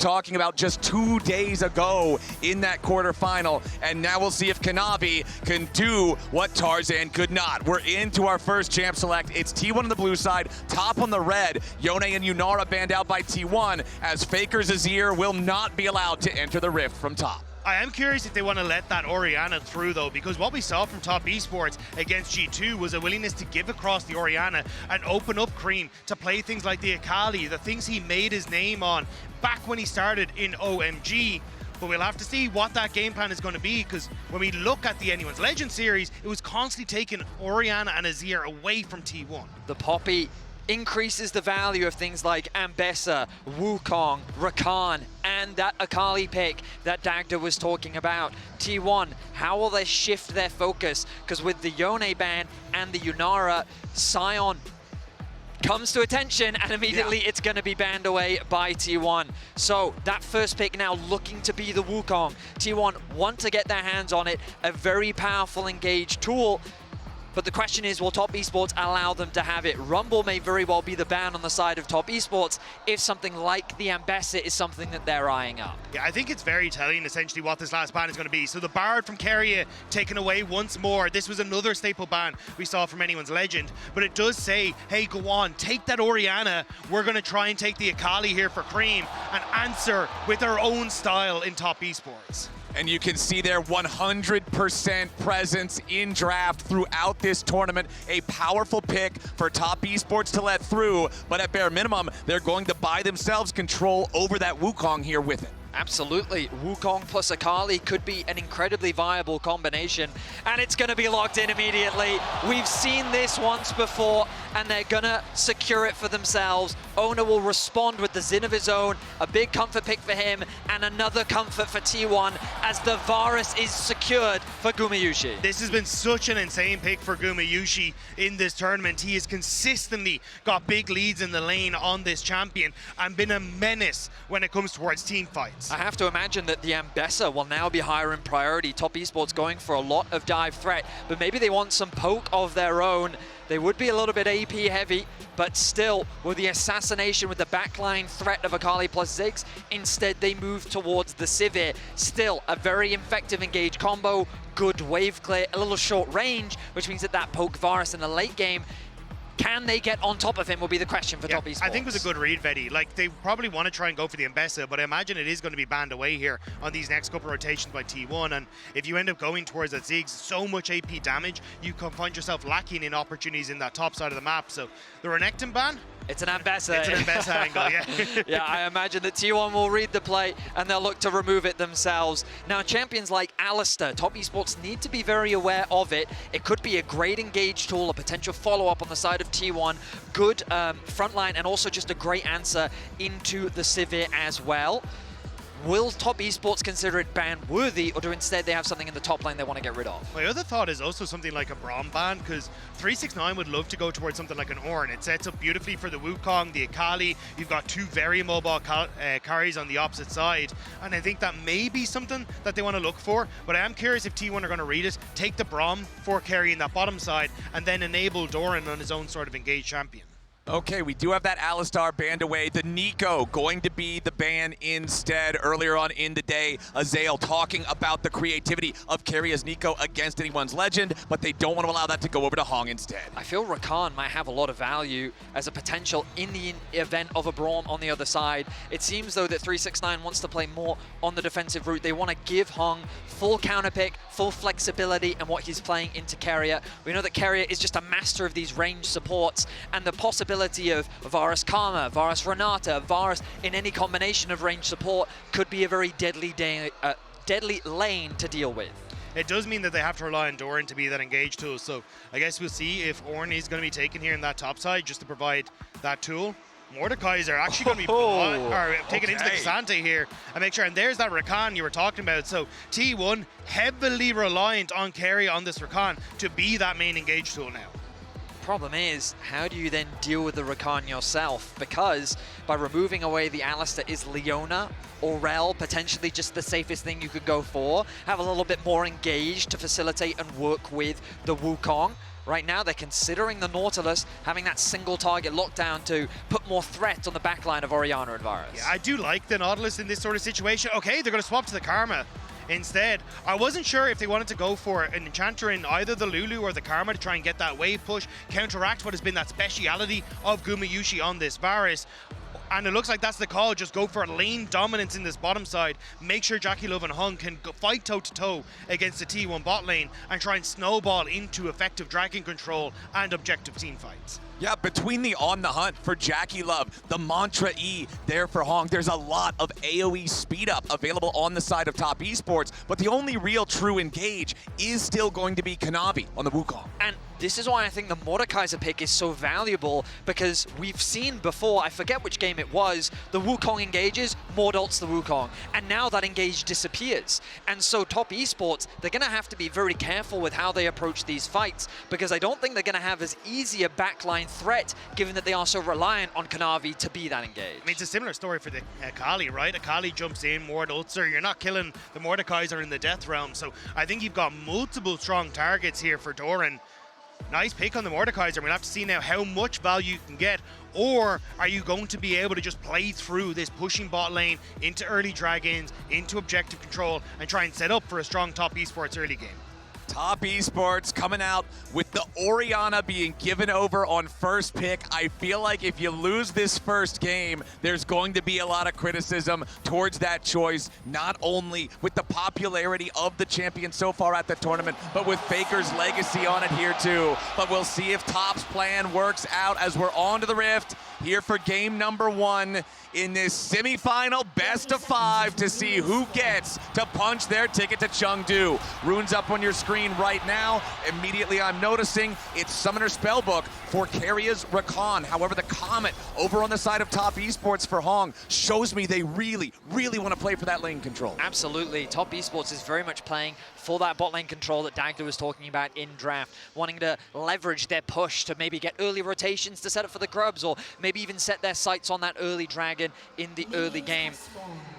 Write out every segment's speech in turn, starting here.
talking about just 2 days ago in that quarterfinal, and now we'll see if Kanavi can do what Tarzan could not. We're into our first champ select. It's T1 on the blue side, top on the red. Yone and Unara banned out by T1, as Faker Zazir will not be allowed to enter the rift from top. I am curious if they want to let that Orianna through, though, because what we saw from Top Esports against G2 was a willingness to give across the Orianna and open up Creme to play things like the Akali, the things he made his name on back when he started in OMG. But we'll have to see what that game plan is going to be, because when we look at the Anyone's Legend series, it was constantly taking Orianna and Azir away from T1. The Poppy increases the value of things like Ambessa, Wukong, Rakan, and that Akali pick that Dagda was talking about. T1, how will they shift their focus? Because with the Yone ban and the Unara, Sion comes to attention, and immediately it's going to be banned away by T1. So that first pick now looking to be the Wukong. T1 want to get their hands on it, a very powerful engage tool. But the question is, will Top Esports allow them to have it? Rumble may very well be the ban on the side of Top Esports if something like the Ambessa is something that they're eyeing up. Yeah, I think it's very telling essentially what this last ban is going to be. So the Bard from Keria taken away once more. This was another staple ban we saw from Anyone's Legend. But it does say, hey, go on, take that Orianna. We're going to try and take the Akali here for Creme and answer with our own style in Top Esports. And you can see their 100% presence in draft throughout this tournament. A powerful pick for Top Esports to let through, but at bare minimum, they're going to buy themselves control over that Wukong here with it. Absolutely. Wukong plus Akali could be an incredibly viable combination, and it's going to be locked in immediately. We've seen this once before, and they're going to secure it for themselves. Oner will respond with the Zin of his own, a big comfort pick for him, and another comfort for T1 as the Varus is secured for Gumayusi. This has been such an insane pick for Gumayusi in this tournament. He has consistently got big leads in the lane on this champion and been a menace when it comes towards team fights. I have to imagine that the Ambessa will now be higher in priority. Top Esports going for a lot of dive threat, but maybe they want some poke of their own. They would be a little bit AP heavy, but still, with the assassination with the backline threat of Akali plus Ziggs, instead they move towards the Sivir. Still, a very effective engage combo, good wave clear, a little short range, which means that that poke Varus in the late game, can they get on top of him will be the question for Top Esports. I think it was a good read, Vedi. Like, they probably want to try and go for the Ambessa, but I imagine it is going to be banned away here on these next couple of rotations by T1. And if you end up going towards that Ziggs, so much AP damage, you can find yourself lacking in opportunities in that top side of the map. So the Renekton ban? It's an Ambessa. It's an Ambessa angle, yeah. Yeah, I imagine that T1 will read the play and they'll look to remove it themselves. Now, champions like Alistar, Top Esports need to be very aware of it. It could be a great engage tool, a potential follow-up on the side of T1, good frontline, and also just a great answer into the Sivir as well. Will Top Esports consider it ban-worthy, or do instead they have something in the top lane they want to get rid of? My other thought is also something like a Braum ban, because 369 would love to go towards something like an Oner. It sets up beautifully for the Wukong, the Akali. You've got two very mobile carries on the opposite side, and I think that may be something that they want to look for, but I am curious if T1 are going to read it, take the Braum for carrying that bottom side, and then enable Doran on his own sort of engaged champion. Okay, we do have that Alistar banned away. The Nico going to be the ban instead. Earlier on in the day, Azael talking about the creativity of Keria's Nico against Anyone's Legend, but they don't want to allow that to go over to Hong instead. I feel Rakan might have a lot of value as a potential in the event of a Braum on the other side. It seems though that 369 wants to play more on the defensive route. They want to give Hong full counter pick, full flexibility, and what he's playing into Keria. We know that Keria is just a master of these range supports, and the possibility of Varus Karma, Varus Renata, Varus in any combination of range support could be a very deadly lane to deal with. It does mean that they have to rely on Doran to be that engage tool, so I guess we'll see if Ornn is going to be taken here in that top side just to provide that tool. Mordekaiser actually going to be taken into the K'Sante here and make sure, and there's that Rakan you were talking about. So T1 heavily reliant on Keria on this Rakan to be that main engage tool now. Problem is, how do you then deal with the Rakan yourself? Because by removing away the Alistar, is Leona or Rel potentially just the safest thing you could go for? Have a little bit more engaged to facilitate and work with the Wukong. right now they're considering the Nautilus having that single target lockdown to put more threat on the backline of Orianna and Varus. Yeah, I do like the Nautilus in this sort of situation. Okay, they're going to swap to the Karma instead. I wasn't sure if they wanted to go for an Enchanter in either the Lulu or the Karma to try and get that wave push, counteract what has been that speciality of Gumayusi on this Varus. And it looks like that's the call. Just go for lane dominance in this bottom side. Make sure JackeyLove and Hung can fight toe-to-toe against the T1 bot lane and try and snowball into effective dragon control and objective team fights. Yeah, between the On the Hunt for JackeyLove, the Mantra E there for Hong, there's a lot of AoE speed up available on the side of Top Esports, but the only real true engage is still going to be Kanavi on the Wukong. And this is why I think the Mordekaiser pick is so valuable, because we've seen before, I forget which game it was, the Wukong engages, Mord ults the Wukong, and now that engage disappears. And so Top Esports, they're going to have to be very careful with how they approach these fights, because I don't think they're going to have as easy a backline threat, given that they are so reliant on Kanavi to be that engaged. I mean, it's a similar story for the Akali, right? Akali jumps in, Mord ults her. You're not killing the Mordekaiser in the Death Realm, so I think you've got multiple strong targets here for Doran. Nice pick on the Mordekaiser. We'll have to see now how much value you can get, or are you going to be able to just play through this pushing bot lane into early dragons, into objective control, and try and set up for a strong Top Esports early game? Top Esports coming out with the Orianna being given over on first pick. I feel like if you lose this first game, there's going to be a lot of criticism towards that choice, not only with the popularity of the champion so far at the tournament, but with Faker's legacy on it here too. But we'll see if Top's plan works out as we're on to the Rift here for game number 1 in this semifinal best of 5 to see who gets to punch their ticket to Chengdu. Runes up on your screen right now. Immediately I'm noticing it's Summoner Spellbook for Keria's Rakan. However, the Comet over on the side of Top Esports for Hong shows me they really, really want to play for that lane control. Absolutely. Top Esports is very much playing for that bot lane control that Dagda was talking about in draft, wanting to leverage their push to maybe get early rotations to set up for the grubs, or maybe even set their sights on that early dragon in the early game.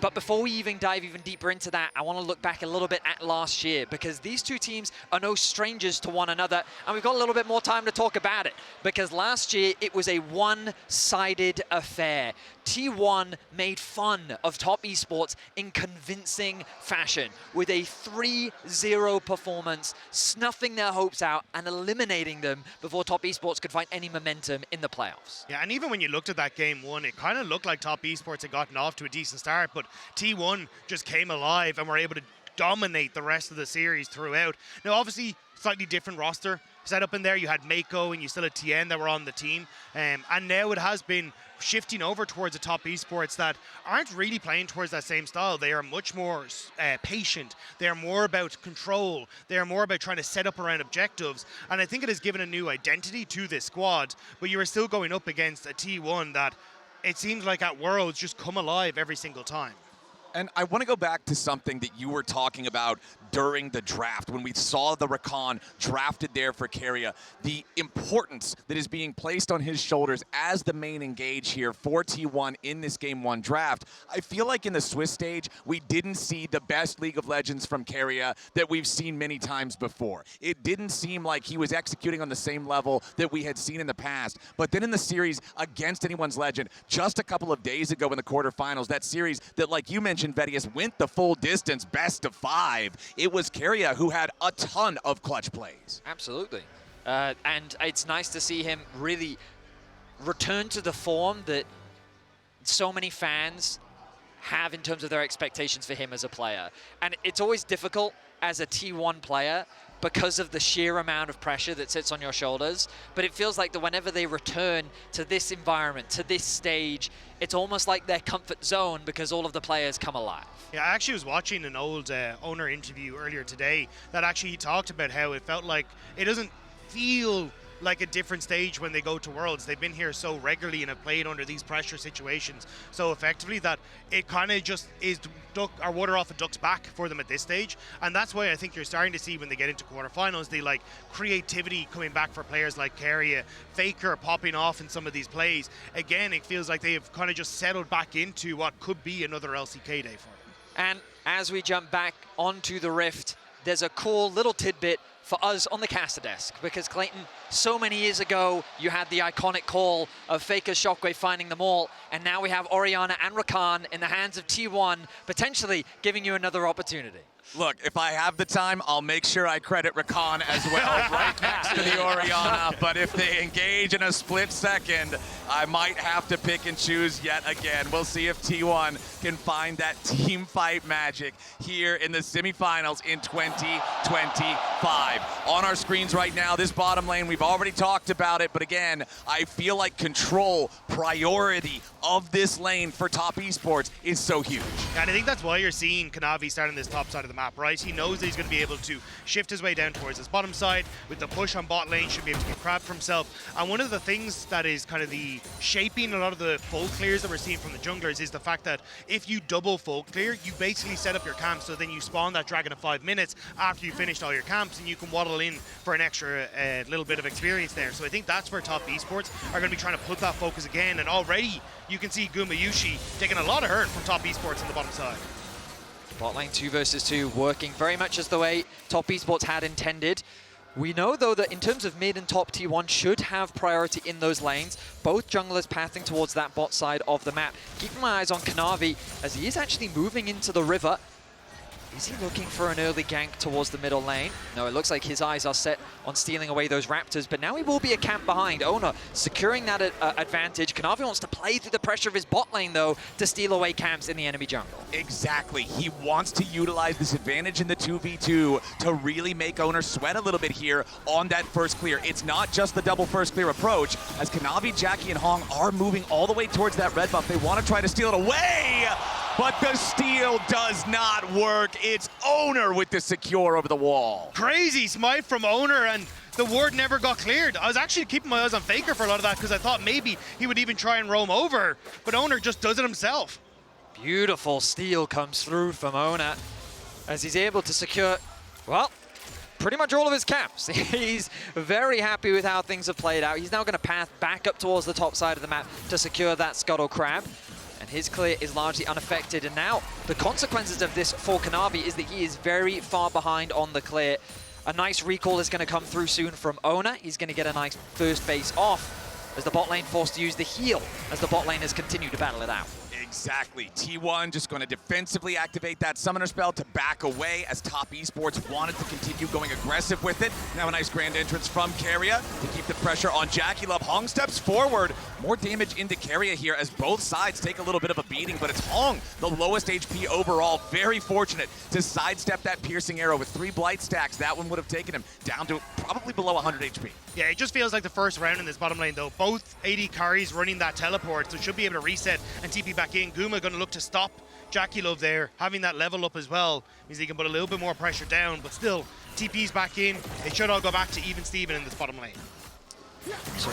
But before we even dive even deeper into that, I want to look back a little bit at last year, because these two teams are no strangers to one another, and we've got a little bit more time to talk about it, because last year it was a one-sided affair. T1 made fun of Top Esports in convincing fashion with a 3-0 performance, snuffing their hopes out and eliminating them before Top Esports could find any momentum in the playoffs. Yeah, and even when you looked at that game 1, it kind of looked like Top Esports had gotten off to a decent start, but T1 just came alive and were able to dominate the rest of the series throughout. Now, obviously, slightly different roster set up in there. You had Mako and you still had TN that were on the team. And now it has been shifting over towards the Top Esports that aren't really playing towards that same style. They are much more patient. They are more about control. They are more about trying to set up around objectives. And I think it has given a new identity to this squad. But you are still going up against a T1 that it seems like at Worlds just come alive every single time. And I want to go back to something that you were talking about during the draft, when we saw the Rakan drafted there for Keria, the importance that is being placed on his shoulders as the main engage here for T1 in this Game 1 draft. I feel like in the Swiss stage, we didn't see the best League of Legends from Keria that we've seen many times before. It didn't seem like he was executing on the same level that we had seen in the past. But then in the series against Anyone's Legend, just a couple of days ago in the quarterfinals, that series that, like you mentioned, Vedius, went the full distance, best of 5. It was Keria who had a ton of clutch plays. Absolutely. And it's nice to see him really return to the form that so many fans have in terms of their expectations for him as a player. And it's always difficult as a T1 player because of the sheer amount of pressure that sits on your shoulders. But it feels like that whenever they return to this environment, to this stage, it's almost like their comfort zone because all of the players come alive. Yeah, I actually was watching an old Oner interview earlier today that actually talked about how it felt like it doesn't feel like a different stage when they go to Worlds. They've been here so regularly and have played under these pressure situations so effectively that it kind of just is our water off a duck's back for them at this stage. And that's why I think you're starting to see when they get into quarterfinals, the like creativity coming back for players like Keria, Faker popping off in some of these plays. Again, it feels like they've kind of just settled back into what could be another LCK day for them. And as we jump back onto the Rift, there's a cool little tidbit for us on the caster desk, because Clayton, so many years ago, you had the iconic call of Faker's Shockwave finding them all, and now we have Orianna and Rakan in the hands of T1, potentially giving you another opportunity. Look, if I have the time, I'll make sure I credit Rakan as well, right next to the Orianna. But if they engage in a split second, I might have to pick and choose yet again. We'll see if T1 can find that team fight magic here in the semifinals in 2025. On our screens right now, this bottom lane, we've already talked about it, but again, I feel like control, priority of this lane for Top Esports is so huge. And I think that's why you're seeing Kanavi starting this top side of the map, right? He knows that he's going to be able to shift his way down towards his bottom side with the push on bot lane, should be able to get crab for himself. And one of the things that is kind of the shaping a lot of the full clears that we're seeing from the junglers is the fact that if you double full clear, you basically set up your camp, so then you spawn that dragon in 5 minutes after you finished all your camps, and you can waddle in for an extra little bit of experience there. So I think that's where Top Esports are going to be trying to put that focus again, and already you can see Gumayusi taking a lot of hurt from Top Esports on the bottom side. Bot lane 2 versus 2, working very much as the way Top Esports had intended. We know, though, that in terms of mid and top, T1 should have priority in those lanes. Both junglers pathing towards that bot side of the map. Keeping my eyes on Kanavi, as he is actually moving into the river. Is he looking for an early gank towards the middle lane? No, it looks like his eyes are set on stealing away those Raptors, but now he will be a camp behind. Oner securing that advantage. Kanavi wants to play through the pressure of his bot lane, though, to steal away camps in the enemy jungle. Exactly. He wants to utilize this advantage in the 2v2 to really make Oner sweat a little bit here on that first clear. It's not just the double first clear approach, as Kanavi, Jackie, and Hong are moving all the way towards that red buff. They want to try to steal it away, but the steal does not work. It's Oner with the secure over the wall. Crazy smite from Oner, and the ward never got cleared. I was actually keeping my eyes on Faker for a lot of that, because I thought maybe he would even try and roam over, but Oner just does it himself. Beautiful steal comes through from Oner, as he's able to secure, well, pretty much all of his camps. He's very happy with how things have played out. He's now going to path back up towards the top side of the map to secure that Scuttle Crab. And his clear is largely unaffected. And now the consequences of this for Kanavi is that he is very far behind on the clear. A nice recall is going to come through soon from Oner. He's going to get a nice first base off as the bot lane forced to use the heal as the bot laners continue to battle it out. Exactly. T1 just going to defensively activate that summoner spell to back away, as Top Esports wanted to continue going aggressive with it. Now a nice grand entrance from Keria to keep the pressure on JackeyLove. Hong steps forward. More damage into Keria here as both sides take a little bit of a beating, but it's Hong, the lowest HP overall. Very fortunate to sidestep that piercing arrow with 3 blight stacks. That one would have taken him down to probably below 100 HP. Yeah, it just feels like the first round in this bottom lane, though. Both AD carries running that teleport, so should be able to reset and TP back in. Guma going to look to stop JackeyLove there. Having that level up as well means he can put a little bit more pressure down, but still, TP's back in. They should all go back to even Steven in this bottom lane. So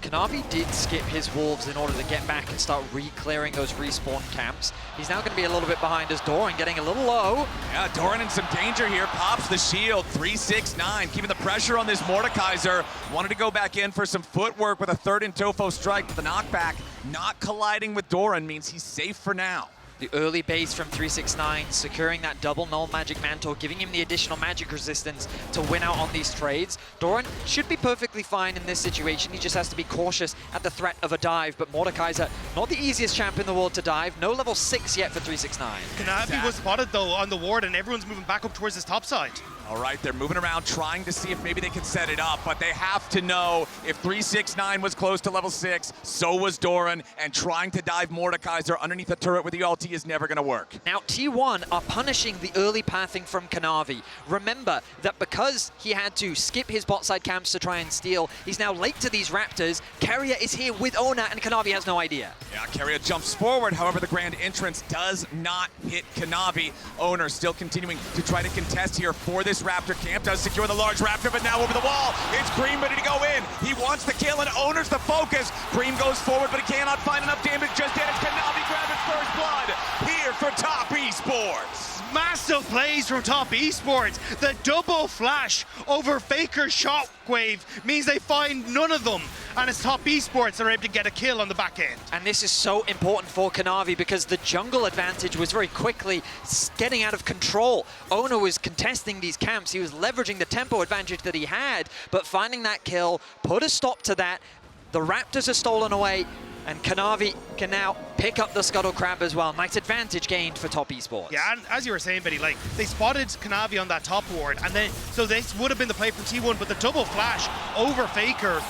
Kanavi did skip his wolves in order to get back and start re-clearing those respawn camps. He's now going to be a little bit behind as Doran getting a little low. Yeah, Doran in some danger here. Pops the shield. 369, keeping the pressure on this Mordekaiser. Wanted to go back in for some footwork with a third in Tofo strike, but the knockback not colliding with Doran means he's safe for now. The early base from 369, securing that double null magic mantle, giving him the additional magic resistance to win out on these trades. Doran should be perfectly fine in this situation. He just has to be cautious at the threat of a dive. But Mordekaiser, not the easiest champ in the world to dive. No level 6 yet for 369. Kanavi was spotted, though, on the ward, and everyone's moving back up towards his top side. All right, they're moving around trying to see if maybe they can set it up, but they have to know if 369 was close to level 6, so was Doran, and trying to dive Mordekaiser underneath the turret with the ulti is never going to work. Now, T1 are punishing the early pathing from Kanavi. Remember that because he had to skip his bot side camps to try and steal, he's now late to these Raptors. Keria is here with Oner, and Kanavi has no idea. Yeah, Keria jumps forward, however, the grand entrance does not hit Kanavi. Oner still continuing to try to contest here for this Raptor camp, does secure the large Raptor, but now over the wall, it's Creme ready to go in. He wants the kill, and Oner's the focus. Creme goes forward, but he cannot find enough damage just yet. It's Kanavi grabbing first blood here for Top Esports. Massive plays from Top Esports. The double flash over Faker's Shockwave means they find none of them. and it's Top Esports that are able to get a kill on the back end. And this is so important for Kanavi because the jungle advantage was very quickly getting out of control. Oner was contesting these camps. He was leveraging the tempo advantage that he had, but finding that kill put a stop to that. The Raptors are stolen away, and Kanavi can now pick up the Scuttle Crab as well. Nice advantage gained for Top Esports. Yeah, and as you were saying, Betty, like, they spotted Kanavi on that top ward, and then, so this would have been the play from T1, but the double flash over Faker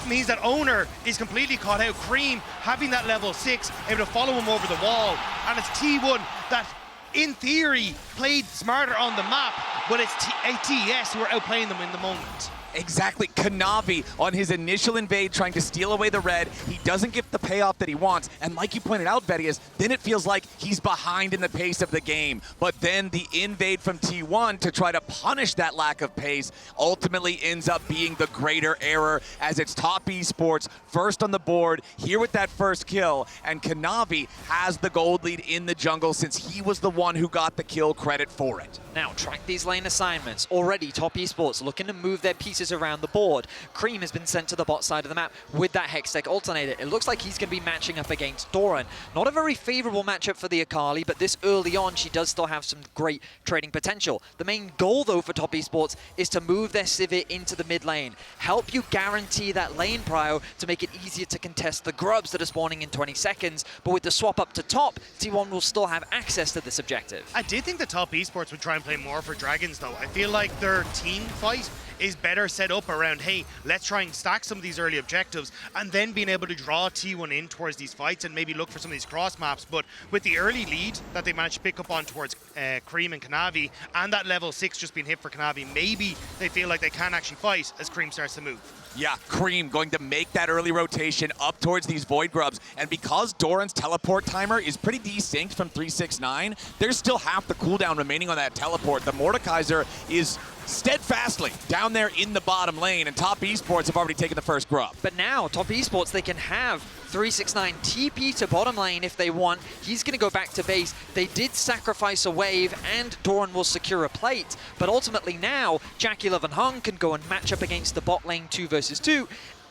means that Oner is completely caught out. Creme having that level 6, able to follow him over the wall, and it's T1 that, in theory, played smarter on the map, but it's TES who are outplaying them in the moment. Exactly. Kanavi on his initial invade trying to steal away the red. He doesn't get the payoff that he wants. And like you pointed out, Vedius, then it feels like he's behind in the pace of the game. But then the invade from T1 to try to punish that lack of pace ultimately ends up being the greater error, as it's Top Esports first on the board here with that first kill. And Kanavi has the gold lead in the jungle since he was the one who got the kill credit for it. Now track these lane assignments. Already Top Esports looking to move their pieces around the board. Creme has been sent to the bot side of the map with that Hextech alternator. It looks like he's going to be matching up against Doran. Not a very favorable matchup for the Akali, but this early on, she does still have some great trading potential. The main goal, though, for Top Esports is to move their Sivir into the mid lane. Help you guarantee that lane prio to make it easier to contest the grubs that are spawning in 20 seconds. But with the swap up to top, T1 will still have access to this objective. I did think the Top Esports would try and play more for Dragons, though. I feel like their team fight is better set up around, hey, let's try and stack some of these early objectives, and then being able to draw T1 in towards these fights and maybe look for some of these cross maps. But with the early lead that they managed to pick up on towards Creme and Kanavi, and that level 6 just being hit for Kanavi, maybe they feel like they can actually fight as Creme starts to move. Yeah, Creme going to make that early rotation up towards these Void Grubs. And because Doran's teleport timer is pretty desynced from 369, there's still half the cooldown remaining on that teleport. The Mordekaiser is steadfastly down there in the bottom lane, and Top Esports have already taken the first grub. But now, Top Esports, they can have 369 TP to bottom lane if they want. He's going to go back to base. They did sacrifice a wave, and Doran will secure a plate. But ultimately now, JackeyLove and Hung can go and match up against the bot lane 2 versus 2.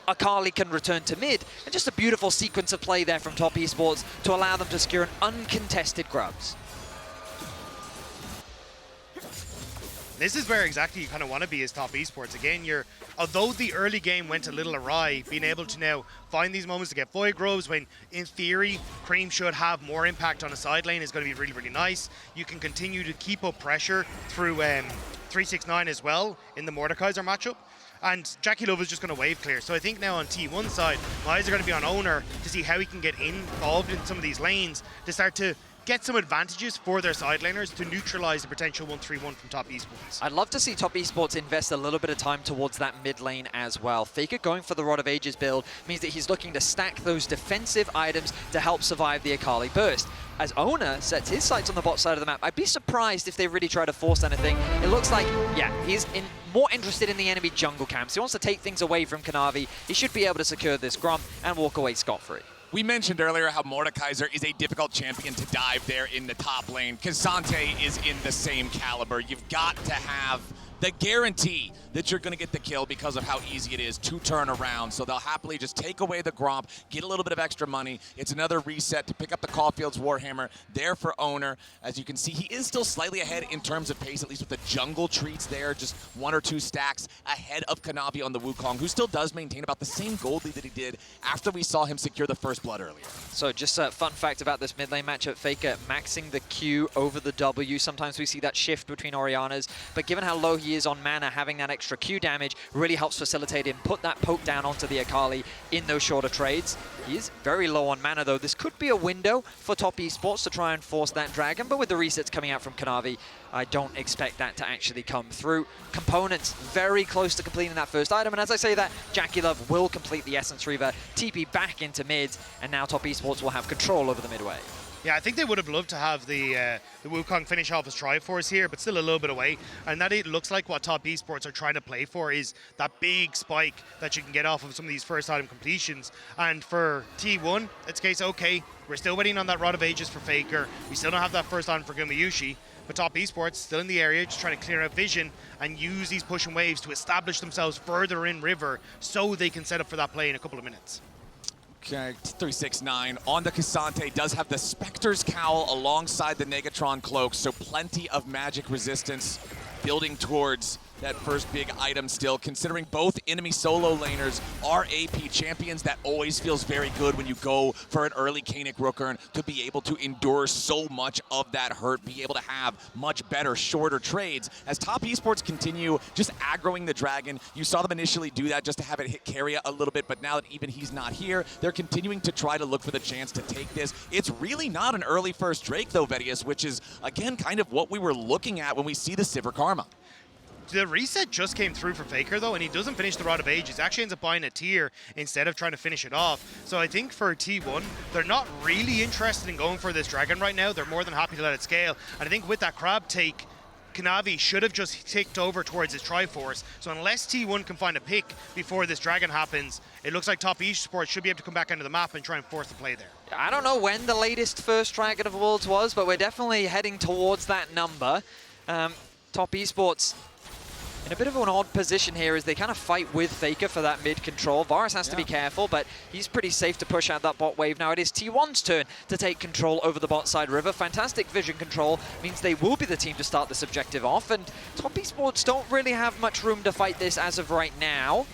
Akali can return to mid, and just a beautiful sequence of play there from Top Esports to allow them to secure an uncontested grubs. This is where exactly you kind of want to be as Top Esports. Again, although the early game went a little awry, being able to now find these moments to get Void Grubs when, in theory, Creme should have more impact on a side lane is going to be really, really nice. You can continue to keep up pressure through 369 as well in the Mordekaiser matchup. And JackeyLove is just going to wave clear. So I think now on T1 side, my eyes are going to be on Oner to see how he can get involved in some of these lanes to start to get some advantages for their side laners to neutralize the potential 1-3-1 from Top Esports. I'd love to see Top Esports invest a little bit of time towards that mid lane as well. Faker going for the Rod of Ages build means that he's looking to stack those defensive items to help survive the Akali burst. As Oner sets his sights on the bot side of the map, I'd be surprised if they really try to force anything. It looks like, yeah, he's more interested in the enemy jungle camps. He wants to take things away from Kanavi. He should be able to secure this Grump and walk away scot-free. We mentioned earlier how Mordekaiser is a difficult champion to dive there in the top lane. Kazante is in the same caliber. You've got to have the guarantee that you're going to get the kill because of how easy it is to turn around. So they'll happily just take away the Gromp, get a little bit of extra money. It's another reset to pick up the Caulfield's Warhammer there for Oner. As you can see, he is still slightly ahead in terms of pace, at least with the jungle treats there, just 1 or 2 stacks ahead of Kanavi on the Wukong, who still does maintain about the same gold lead that he did after we saw him secure the first blood earlier. So just a fun fact about this mid lane matchup, Faker maxing the Q over the W. Sometimes we see that shift between Oriannas, but given how low he is on mana, having that extra Q damage really helps facilitate him put that poke down onto the Akali in those shorter trades. He is very low on mana though. This could be a window for Top Esports to try and force that dragon, but with the resets coming out from Kanavi, I don't expect that to actually come through. Components very close to completing that first item, and as I say that, JackeyLove will complete the Essence Reaver, TP back into mids, and now Top Esports will have control over the midway. Yeah, I think they would have loved to have the Wukong finish off his Triforce here, but still a little bit away. And that it looks like what Top Esports are trying to play for is that big spike that you can get off of some of these first item completions. And for T1, it's a case, okay, we're still waiting on that Rod of Ages for Faker. We still don't have that first item for Gumayusi. but Top Esports still in the area, just trying to clear out vision and use these pushing waves to establish themselves further in river so they can set up for that play in a couple of minutes. Okay, 369 on the Cassante does have the Spectre's Cowl alongside the Negatron Cloak, so plenty of magic resistance building towards that first big item still, considering both enemy solo laners are AP champions. That always feels very good when you go for an early Kaenic Rookern to be able to endure so much of that hurt, be able to have much better, shorter trades. As Top Esports continue just aggroing the Dragon, you saw them initially do that just to have it hit Keria a little bit, but now that even he's not here, they're continuing to try to look for the chance to take this. It's really not an early first Drake though, Vedius, which is, again, kind of what we were looking at when we see the Sivir Karma. The reset just came through for Faker though, and he doesn't finish the Rod of Ages. Actually ends up buying a tier instead of trying to finish it off. So I think for T1, they're not really interested in going for this Dragon right now. They're more than happy to let it scale. And I think with that crab take, Kanavi should have just ticked over towards his Triforce. So unless T1 can find a pick before this Dragon happens, it looks like Top Esports should be able to come back onto the map and try and force the play there. I don't know when the latest first Dragon of Worlds was, but we're definitely heading towards that number. Top Esports in a bit of an odd position here as they kind of fight with Faker for that mid control. Varus has to be careful, but he's pretty safe to push out that bot wave. Now it is T1's turn to take control over the bot side river. Fantastic vision control means they will be the team to start this objective off, and Top Esports don't really have much room to fight this as of right now.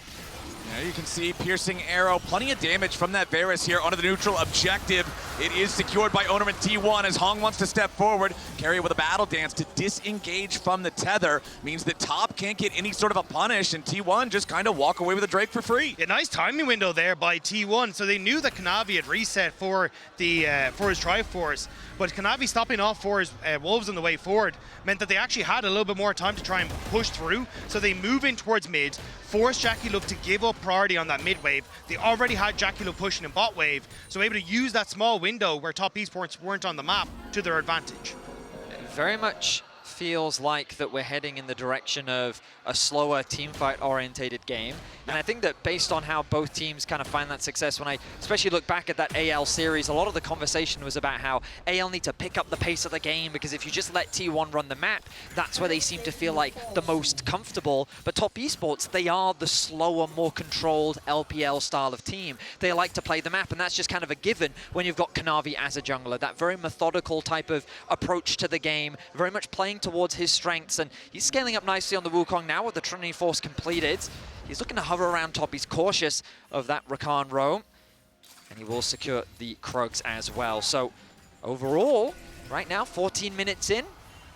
Yeah, you can see piercing arrow, plenty of damage from that Varus here onto the neutral objective. It is secured by Oner and T1 as Hong wants to step forward. Keria with a battle dance to disengage from the tether means that Top can't get any sort of a punish, and T1 just kind of walk away with a Drake for free. A nice timing window there by T1. So they knew that Kanavi had reset for the for his Triforce, but Kanavi stopping off for his Wolves on the way forward meant that they actually had a little bit more time to try and push through. So they move in towards mid, force JackeyLove to give up priority on that mid wave. They already had JackeyLove pushing in bot wave, so able to use that small window where Top Esports weren't on the map to their advantage. Very much feels like that we're heading in the direction of a slower teamfight orientated game. And I think that based on how both teams kind of find that success, when I especially look back at that AL series, a lot of the conversation was about how AL need to pick up the pace of the game, because if you just let T1 run the map, that's where they seem to feel like the most comfortable. But Top Esports, they are the slower, more controlled LPL style of team. They like to play the map, and that's just kind of a given when you've got Kanavi as a jungler. That very methodical type of approach to the game, very much playing towards his strengths, and he's scaling up nicely on the Wukong now with the Trinity Force completed. He's looking to hover around top. He's cautious of that Rakan roam, and he will secure the Krugs as well. So overall, right now, 14 minutes in,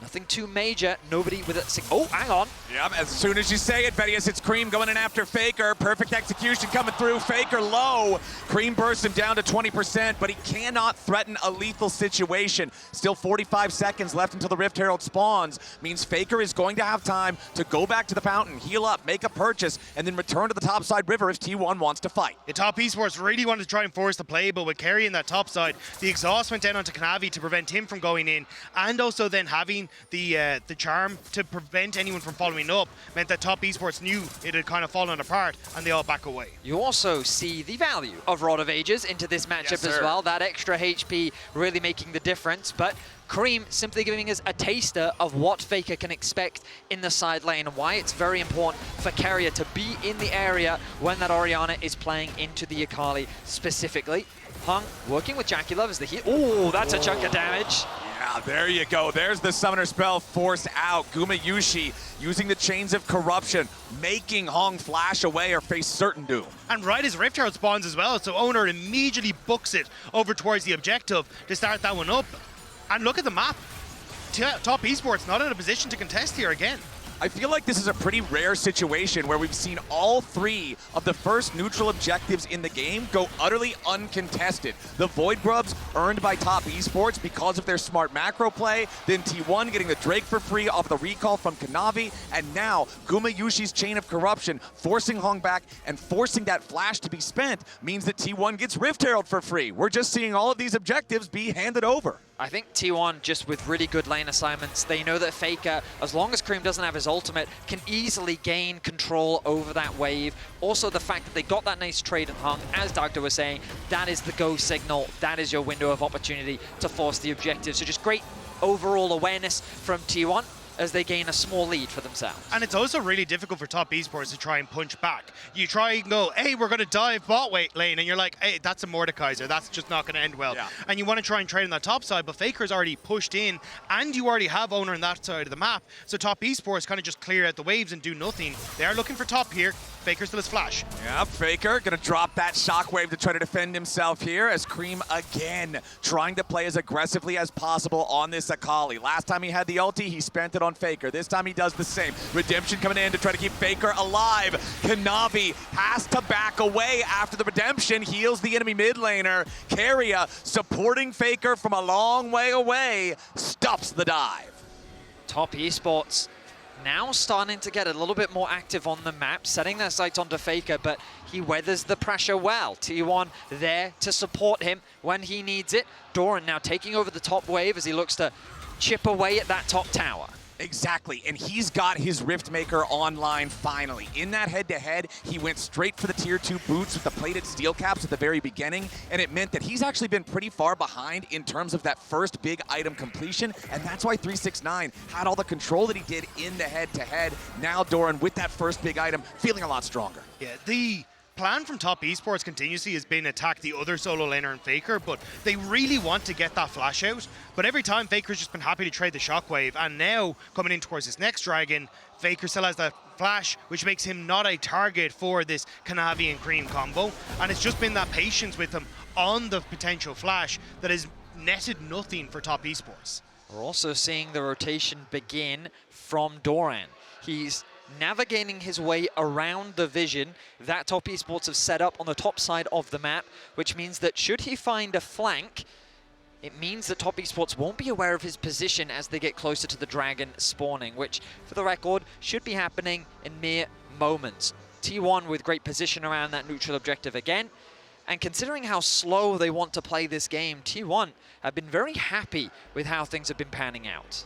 nothing too major. Nobody with a... Oh, hang on. Yep, as soon as you say it, Vedius, it's Creme going in after Faker. Perfect execution coming through. Faker low. Creme bursts him down to 20%, but he cannot threaten a lethal situation. Still 45 seconds left until the Rift Herald spawns. Means Faker is going to have time to go back to the fountain, heal up, make a purchase, and then return to the topside river if T1 wants to fight. The Top Esports really wanted to try and force the play, but with Keria in that top side, the exhaust went down onto Kanavi to prevent him from going in, and also then having the charm to prevent anyone from following up meant that Top Esports knew it had kind of fallen apart, and they all back away. You also see the value of Rod of Ages into this matchup as well. That extra HP really making the difference, but Creme simply giving us a taster of what Faker can expect in the side lane, and why it's very important for Keria to be in the area when that Orianna is playing into the Akali specifically. Hung working with JackeyLove as the heal. Oh, that's a chunk of damage. Yeah, there you go. There's the summoner spell forced out. Gumayusi using the chains of corruption, making Hong flash away or face certain doom. And right as Rift Herald spawns as well, so Oner immediately books it over towards the objective to start that one up. And look at the map. Top Esports not in a position to contest here again. I feel like this is a pretty rare situation where we've seen all three of the first neutral objectives in the game go utterly uncontested. The Void Grubs earned by Top Esports because of their smart macro play, then T1 getting the Drake for free off the recall from Kanavi, and now Gumayusi's Chain of Corruption forcing Hong back and forcing that flash to be spent means that T1 gets Rift Herald for free. We're just seeing all of these objectives be handed over. I think T1, just with really good lane assignments, they know that Faker, as long as Creme doesn't have his ultimate, can easily gain control over that wave. Also, the fact that they got that nice trade and Hung, as Dagda was saying, that is the go signal. That is your window of opportunity to force the objective. So just great overall awareness from T1 as they gain a small lead for themselves. And it's also really difficult for top esports to try and punch back. You try and go, hey, we're going to dive bot lane, and you're like, hey, that's a Mordekaiser. That's just not going to end well. Yeah. And you want to try and trade on that top side, but Faker's already pushed in, and you already have Oner on that side of the map. So top esports kind of just clear out the waves and do nothing. They are looking for top here. Faker still has flash. Yeah, Faker gonna drop that shockwave to try to defend himself here as Creme again trying to play as aggressively as possible on this Akali. Last time he had the ulti, he spent it on Faker. This time he does the same. Redemption coming in to try to keep Faker alive. Kanavi has to back away after the redemption, heals the enemy mid laner. Keria supporting Faker from a long way away, stops the dive. Top esports now starting to get a little bit more active on the map, setting their sights onto Faker, but he weathers the pressure well. T1 there to support him when he needs it. Doran now taking over the top wave as he looks to chip away at that top tower. Exactly, and he's got his Riftmaker online finally. In that head-to-head, he went straight for the tier 2 boots with the plated steel caps at the very beginning, and it meant that he's actually been pretty far behind in terms of that first big item completion, and that's why 369 had all the control that he did in the head-to-head. Now Doran, with that first big item, feeling a lot stronger. Yeah, the plan from top esports continuously has been attack the other solo laner and Faker, but they really want to get that flash out. But every time Faker's just been happy to trade the shockwave, and now coming in towards this next dragon, Faker still has that flash, which makes him not a target for this Kanavi and Creme combo. And it's just been that patience with him on the potential flash that has netted nothing for top esports. We're also seeing the rotation begin from Doran. He's navigating his way around the vision that top esports have set up on the top side of the map, which means that should he find a flank, it means that top esports won't be aware of his position as they get closer to the dragon spawning, which, for the record, should be happening in mere moments. T1 with great position around that neutral objective again, and considering how slow they want to play this game, T1 have been very happy with how things have been panning out.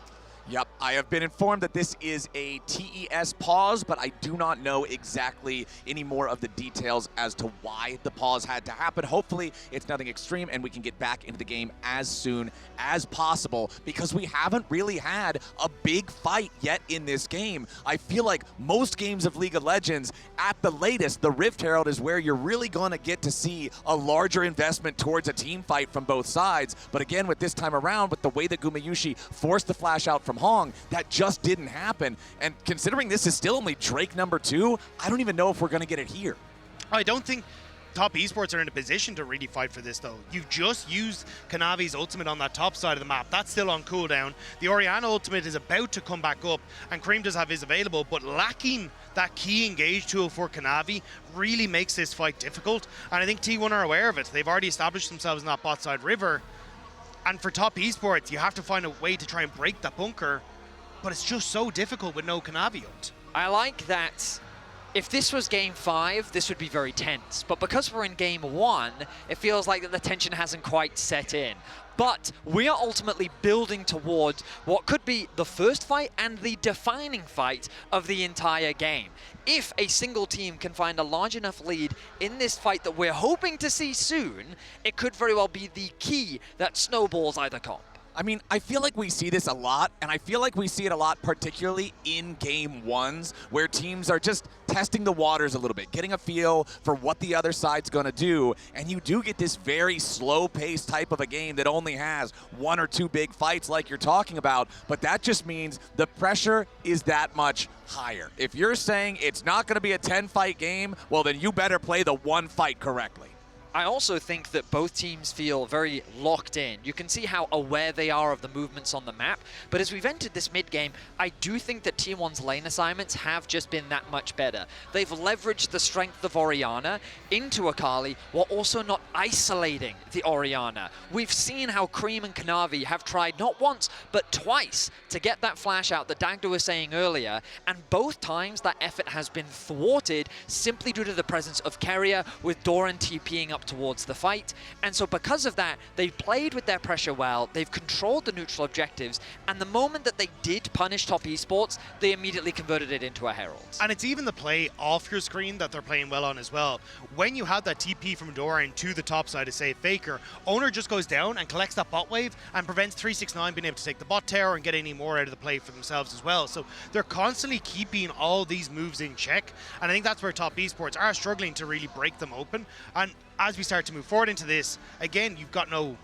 Yep, I have been informed that this is a TES pause, but I do not know exactly any more of the details as to why the pause had to happen. Hopefully, it's nothing extreme and we can get back into the game as soon as possible, because we haven't really had a big fight yet in this game. I feel like most games of League of Legends, at the latest, the Rift Herald is where you're really going to get to see a larger investment towards a team fight from both sides. But again, with this time around, with the way that Gumayusi forced the flash out from Hong, that just didn't happen. And considering this is still only Drake #2, I don't even know if we're going to get it here. I don't think top esports are in a position to really fight for this, though. You've just used Kanavi's ultimate on that top side of the map. That's still on cooldown. The Orianna ultimate is about to come back up, and Creme does have his available, but lacking that key engage tool for Kanavi really makes this fight difficult. And I think T1 are aware of it. They've already established themselves in that bot side river. And for top esports, you have to find a way to try and break that bunker, but it's just so difficult with no Kanavi ult. I like that. If this was game 5, this would be very tense. But because we're in game 1, it feels like that the tension hasn't quite set in. But we are ultimately building towards what could be the first fight and the defining fight of the entire game. If a single team can find a large enough lead in this fight that we're hoping to see soon, it could very well be the key that snowballs either comp. I mean, I feel like we see this a lot, and I feel like we see it a lot particularly in game 1s, where teams are just testing the waters a little bit, getting a feel for what the other side's going to do, and you do get this very slow-paced type of a game that only has 1 or 2 big fights like you're talking about, but that just means the pressure is that much higher. If you're saying it's not going to be a 10-fight game, well, then you better play the one fight correctly. I also think that both teams feel very locked in. You can see how aware they are of the movements on the map, but as we've entered this mid-game, I do think that T1's lane assignments have just been that much better. They've leveraged the strength of Orianna into Akali while also not isolating the Orianna. We've seen how Creme and Kanavi have tried not once, but twice to get that flash out that Dagda was saying earlier, and both times that effort has been thwarted simply due to the presence of Keria with Doran TPing up towards the fight. And so because of that, they've played with their pressure well, they've controlled the neutral objectives, and the moment that they did punish Top Esports, they immediately converted it into a herald. And it's even the play off your screen that they're playing well on as well. When you have that TP from Doran to the top side to save Faker, Oner just goes down and collects that bot wave and prevents 369 being able to take the bot tower and get any more out of the play for themselves as well. So they're constantly keeping all these moves in check, and I think that's where Top Esports are struggling to really break them open. And as we start to move forward into this, again, you've got no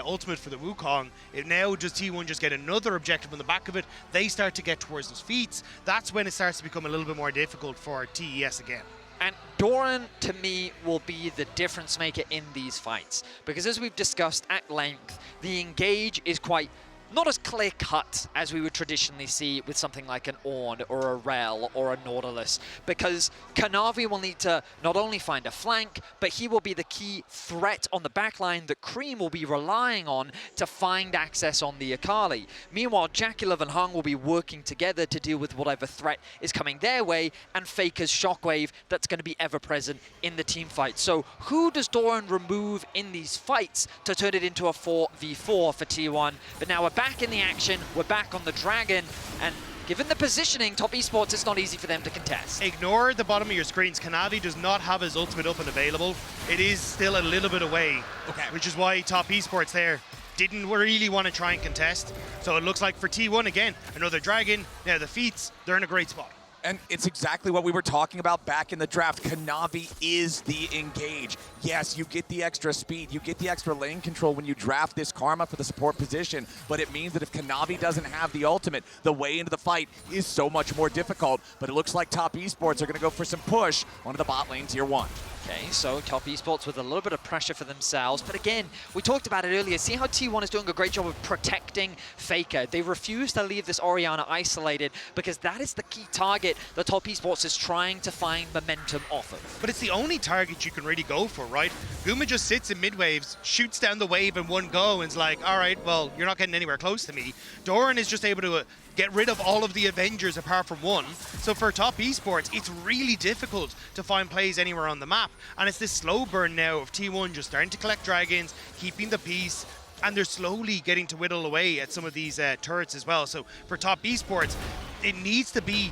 ultimate for the Wukong. It now does T1 just get another objective on the back of it, they start to get towards those feats. That's when it starts to become a little bit more difficult for TES again. And Doran, to me, will be the difference maker in these fights. Because as we've discussed at length, the engage is quite not as clear-cut as we would traditionally see with something like an Ornn or a Rel or a Nautilus, because Kanavi will need to not only find a flank, but he will be the key threat on the backline that Creme will be relying on to find access on the Akali. Meanwhile, JackeyLove and Hung will be working together to deal with whatever threat is coming their way, and Faker's Shockwave that's going to be ever-present in the team fight. So who does Doran remove in these fights to turn it into a 4v4 for T1? But now we're back in the action, we're back on the Dragon, and given the positioning, Top Esports, it's not easy for them to contest. Ignore the bottom of your screens. Kanavi does not have his ultimate up and available. It is still a little bit away, which is why Top Esports there didn't really want to try and contest. So it looks like for T1 again, another Dragon. Now the feats, they're in a great spot. And it's exactly what we were talking about back in the draft. Kanavi is the engage. Yes, you get the extra speed, you get the extra lane control when you draft this Karma for the support position, but it means that if Kanavi doesn't have the ultimate, the way into the fight is so much more difficult. But it looks like Top Esports are going to go for some push onto the bot lane tier 1. Okay, so Top Esports with a little bit of pressure for themselves. But again, we talked about it earlier. See how T1 is doing a great job of protecting Faker. They refuse to leave this Orianna isolated because that is the key target that Top Esports is trying to find momentum off of. But it's the only target you can really go for, right? Guma just sits in mid waves, shoots down the wave in one go, and is like, all right, well, you're not getting anywhere close to me. Doran is just able to get rid of all of the Avengers apart from one. So for Top Esports, it's really difficult to find plays anywhere on the map. And it's this slow burn now of T1 just starting to collect dragons, keeping the peace, and they're slowly getting to whittle away at some of these turrets as well. So for Top Esports, it needs to be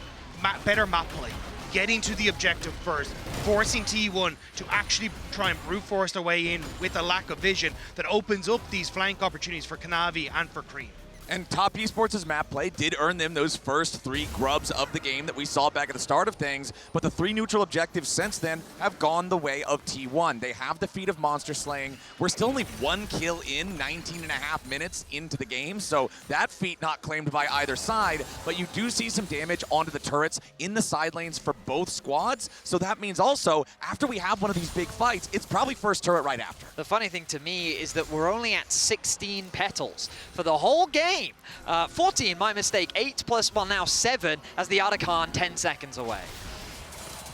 better map play. Getting to the objective first, forcing T1 to actually try and brute force their way in with a lack of vision that opens up these flank opportunities for Kanavi and for Creme. And Top Esports' map play did earn them those first 3 grubs of the game that we saw back at the start of things, but the 3 neutral objectives since then have gone the way of T1. They have the feat of monster slaying. We're still only 1 kill in 19.5 minutes into the game, so that feat not claimed by either side, but you do see some damage onto the turrets in the side lanes for both squads, so that means also, after we have one of these big fights, it's probably first turret right after. The funny thing to me is that we're only at 16 petals for the whole game. 14, my mistake. 8 plus, well, now 7 as the Rakan 10 seconds away.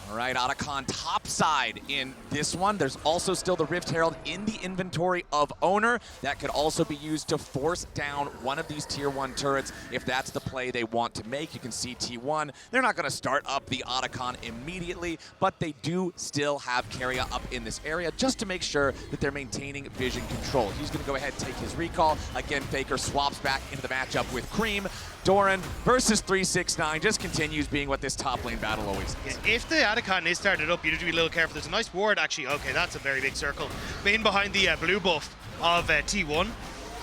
All right, Rakan top side in this one. There's also still the Rift Herald in the inventory of Oner. That could also be used to force down one of these tier 1 turrets if that's the play they want to make. You can see T1, they're not going to start up the Rakan immediately, but they do still have Keria up in this area just to make sure that they're maintaining vision control. He's going to go ahead and take his recall. Again, Faker swaps back into the matchup with Creme. Doran versus 369 just continues being what this top lane battle always is. If the Rakan is started up, you need to be a little careful. There's a nice ward, actually. Okay, that's a very big circle. In behind the blue buff of T1.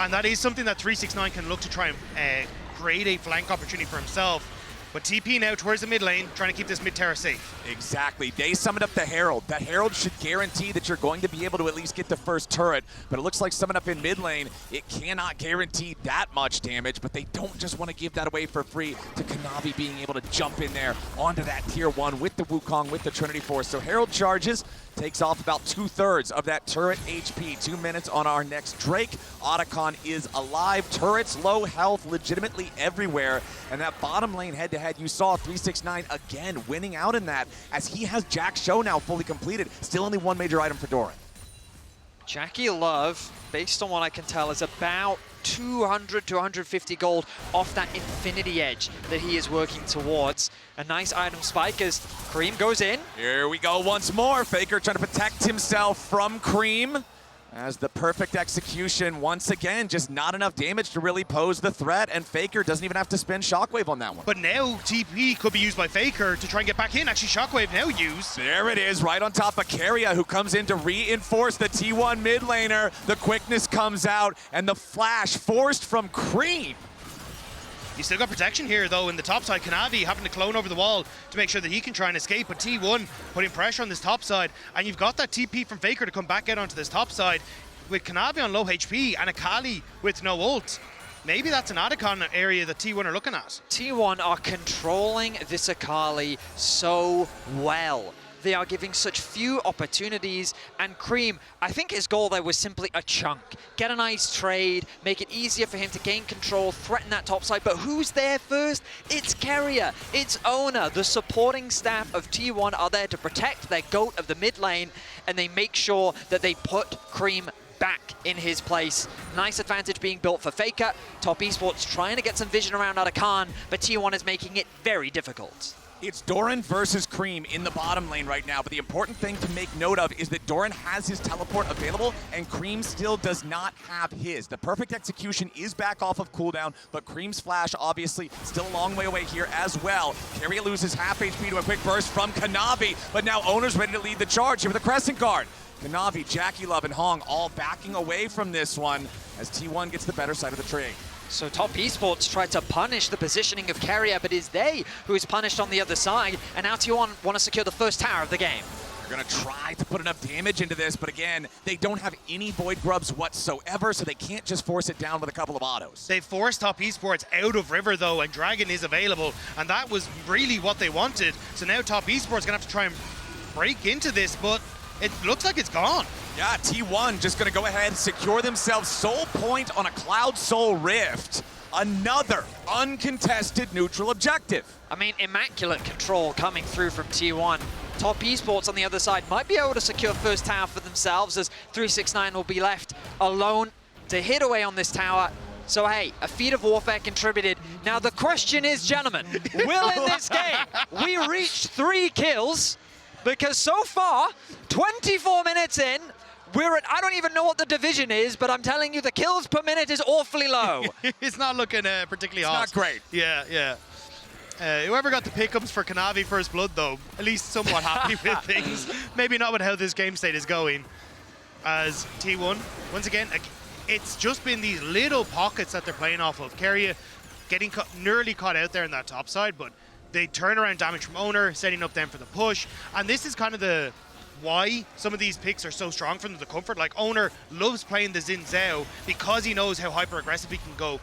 And that is something that 369 can look to try and create a flank opportunity for himself. But TP now towards the mid lane, trying to keep this mid tower safe. Exactly. They summoned up the Herald. That Herald should guarantee that you're going to be able to at least get the first turret. But it looks like someone up in mid lane, it cannot guarantee that much damage, but they don't just want to give that away for free to Kanavi being able to jump in there onto that tier 1 with the Wukong, with the Trinity Force. So Herald charges, takes off about 2/3 of that turret HP. 2 minutes on our next Drake. Rakan is alive. Turrets, low health, legitimately everywhere. And that bottom lane head-to-head, you saw 369 again winning out in that as he has Jack Show now fully completed. Still only 1 major item for Doran. JackeyLove, based on what I can tell, is about 200 to 150 gold off that infinity edge that he is working towards. A nice item spike as Creme goes in. Here we go once more. Faker trying to protect himself from Creme. As the perfect execution, once again, just not enough damage to really pose the threat, and Faker doesn't even have to spend Shockwave on that one. But now TP could be used by Faker to try and get back in. Actually, Shockwave now used. There it is, right on top of Keria, who comes in to reinforce the T1 mid laner. The quickness comes out, and the flash forced from Creme. You still got protection here, though, in the top side. Kanavi having to clone over the wall to make sure that he can try and escape, but T1 putting pressure on this top side, and you've got that TP from Faker to come back out onto this top side with Kanavi on low HP and Akali with no ult. Maybe that's an Adacon area that T1 are looking at. T1 are controlling this Akali so well. They are giving such few opportunities, and Creme, I think his goal there was simply a chunk. Get a nice trade, make it easier for him to gain control, threaten that top side, but who's there first? It's Keria, it's Oner. The supporting staff of T1 are there to protect their GOAT of the mid lane, and they make sure that they put Creme back in his place. Nice advantage being built for Faker. Top Esports trying to get some vision around Rakan, but T1 is making it very difficult. It's Doran versus Creme in the bottom lane right now, but the important thing to make note of is that Doran has his teleport available and Creme still does not have his. The perfect execution is back off of cooldown, but Creme's flash obviously still a long way away here as well. Keria loses half HP to a quick burst from Kanavi, but now Oner's ready to lead the charge here with a Crescent Guard. Kanavi, JackeyLove, and Hong all backing away from this one as T1 gets the better side of the trade. So Top Esports tried to punish the positioning of Keria, but it's they who is punished on the other side, and now T1 want to secure the first tower of the game. They're going to try to put enough damage into this, but again, they don't have any Void Grubs whatsoever, so they can't just force it down with a couple of autos. They forced Top Esports out of River, though, and Dragon is available, and that was really what they wanted. So now Top Esports going to have to try and break into this, but it looks like it's gone. Yeah, T1 just going to go ahead and secure themselves Soul Point on a Cloud Soul Rift. Another uncontested neutral objective. I mean, immaculate control coming through from T1. Top Esports on the other side might be able to secure first tower for themselves, as 369 will be left alone to hit away on this tower. So hey, a feat of warfare contributed. Now the question is, gentlemen, will in this game we reach 3 kills? Because so far, 24 minutes in, we're at, I don't even know what the division is, but I'm telling you the kills per minute is awfully low. It's not looking particularly hot. It's not great. Yeah. Whoever got the pickups for Kanavi First Blood, though, at least somewhat happy with things. Maybe not with how this game state is going. As T1, once again, it's just been these little pockets that they're playing off of. Keria getting nearly caught out there in that top side, but they turn around damage from Oner, setting up them for the push. And this is kind of the why some of these picks are so strong for them to comfort. Like Oner loves playing the Xin Zhao because he knows how hyper aggressive he can go,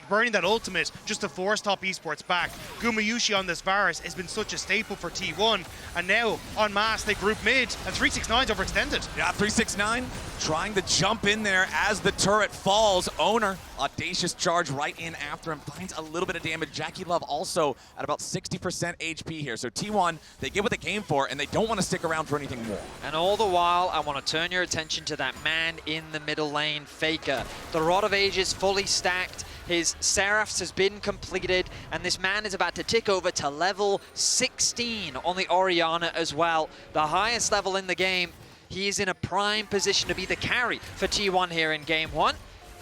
burning that ultimate just to force Top Esports back. Gumayusi on this Varus has been such a staple for T1, and now en masse they group mid, and 369's overextended. Yeah, 369 trying to jump in there as the turret falls. Oner, audacious charge right in after him, finds a little bit of damage. JackeyLove also at about 60% HP here. So T1, they get what they came for, and they don't want to stick around for anything more. And all the while, I want to turn your attention to that man in the middle lane, Faker. The Rod of Ages fully stacked. His Seraphs has been completed, and this man is about to tick over to level 16 on the Orianna as well. The highest level in the game. He is in a prime position to be the carry for T1 here in game 1.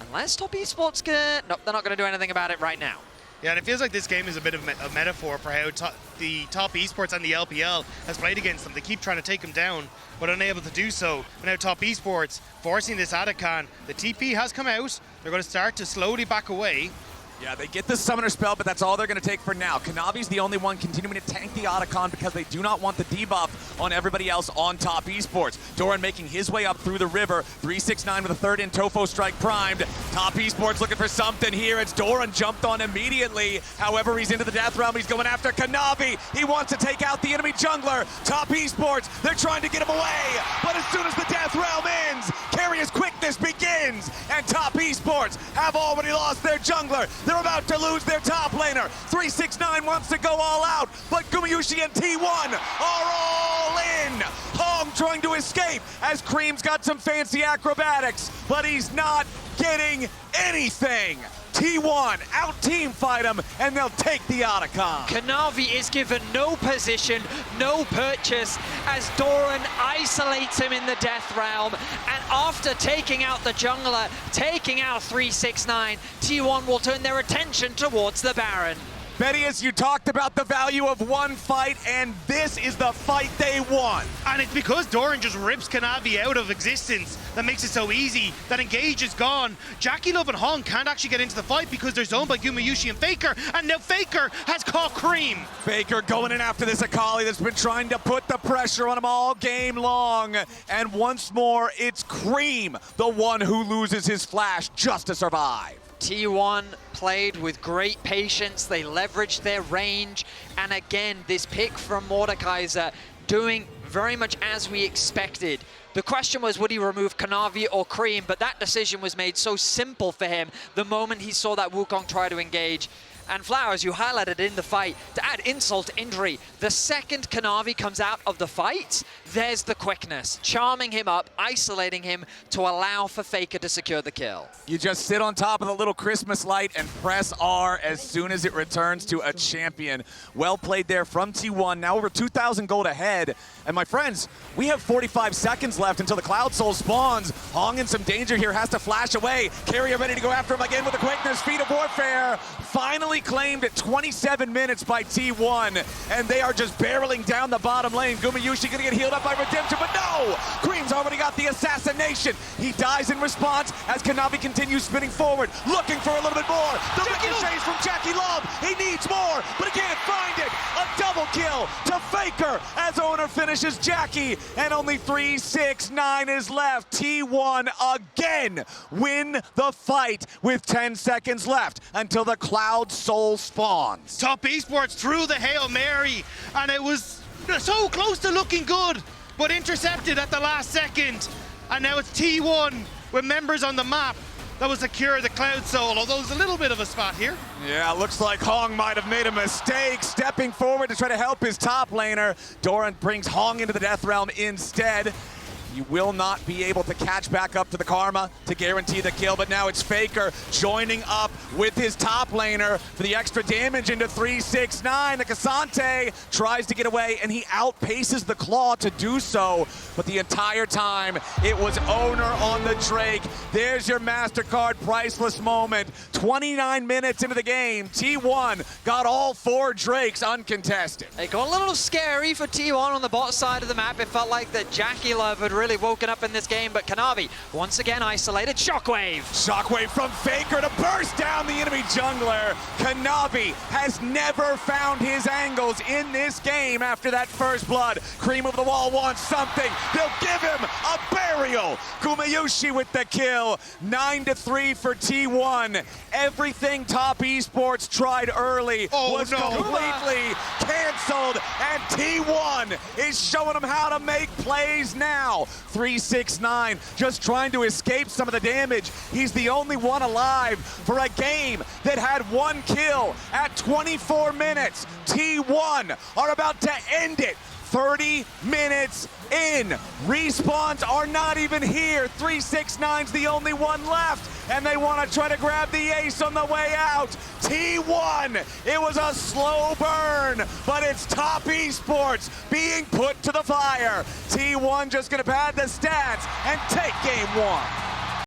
Unless Top Esports nope, they're not going to do anything about it right now. Yeah, and it feels like this game is a bit of a metaphor for how the Top Esports and the LPL has played against them. They keep trying to take them down, but unable to do so. But now Top Esports forcing this Adacon. The TP has come out. They're going to start to slowly back away. Yeah, they get the summoner spell, but that's all they're going to take for now. Kanavi's the only one continuing to tank the Otacon because they do not want the debuff on everybody else on Top Esports. Doran making his way up through the river. 369 with a third in Tofo strike primed. Top Esports looking for something here. It's Doran jumped on immediately. However, he's into the death realm. He's going after Kanavi. He wants to take out the enemy jungler. Top Esports, they're trying to get him away. But as soon as the death realm ends, Keria's quickness begins. And Top Esports have already lost their jungler. They're about to lose their top laner. 369 wants to go all out, but Gumayusi and T1 are all in. win. Hong trying to escape as Creme's got some fancy acrobatics, but he's not getting anything. T1 out-team fight him, and they'll take the Otacon. Kanavi is given no position, no purchase, as Doran isolates him in the Death Realm. And after taking out the jungler, taking out 369, T1 will turn their attention towards the Baron. Bettius, you talked about the value of one fight, and this is the fight they won. And it's because Doran just rips Kanavi out of existence that makes it so easy. That engage is gone. JackeyLove and Hong can't actually get into the fight because they're zoned by Gumayusi and Faker, and now Faker has caught Creme. Faker going in after this Akali that's been trying to put the pressure on him all game long. And once more, it's Creme, the one who loses his flash just to survive. T1 played with great patience, they leveraged their range, and again, this pick from Mordekaiser doing very much as we expected. The question was, would he remove Kanavi or Creme, but that decision was made so simple for him the moment he saw that Wukong try to engage. And Flowers, you highlighted in the fight, to add insult to injury, the second Kanavi comes out of the fight, there's the quickness, charming him up, isolating him to allow for Faker to secure the kill. You just sit on top of the little Christmas light and press R as soon as it returns to a champion. Well played there from T1, now over 2,000 gold ahead. And my friends, we have 45 seconds left until the Cloud Soul spawns. Hong in some danger here, has to flash away. Keria ready to go after him again with the quickness, speed of warfare. Finally claimed at 27 minutes by T1, and they are just barreling down the bottom lane. Gumayusi gonna get healed up by Redemption, but no! Creme's already got the assassination. He dies in response as Kanavi continues spinning forward, looking for a little bit more. The ricochets from JackeyLove. He needs more, but he can't find it. A double kill to Faker as Oner finishes Jackie, and only 369 is left. T1 again win the fight with 10 seconds left until the Cloud Soul spawns. Top Esports threw the Hail Mary, and it was so close to looking good, but intercepted at the last second. And now it's T1 with members on the map that will secure the Cloud Soul, although there's a little bit of a spot here. Yeah, looks like Hong might have made a mistake, stepping forward to try to help his top laner. Doran brings Hong into the Death Realm instead. You will not be able to catch back up to the Karma to guarantee the kill, but now it's Faker joining up with his top laner for the extra damage into 369. The Cassante tries to get away, and he outpaces the Claw to do so, but the entire time it was Oner on the Drake. There's your MasterCard priceless moment. 29 minutes into the game, T1 got all 4 Drakes uncontested. It got a little scary for T1 on the bot side of the map. It felt like that JackeyLove had really woken up in this game, but Kanavi once again isolated. Shockwave! Shockwave from Faker to burst down the enemy jungler. Kanavi has never found his angles in this game after that first blood. Creme over the wall wants something. They'll give him a burial. Gumayusi with the kill. 9-3 for T1. Everything Top Esports tried early was completely canceled, and T1 is showing them how to make plays now. 369 just trying to escape some of the damage. He's the only one alive for a game that had 1 kill at 24 minutes. T1 are about to end it. 30 minutes in. Respawns are not even here. 369's the only one left, and they want to try to grab the ace on the way out. T1, it was a slow burn, but it's Top Esports being put to the fire. T1 just going to pad the stats and take game 1.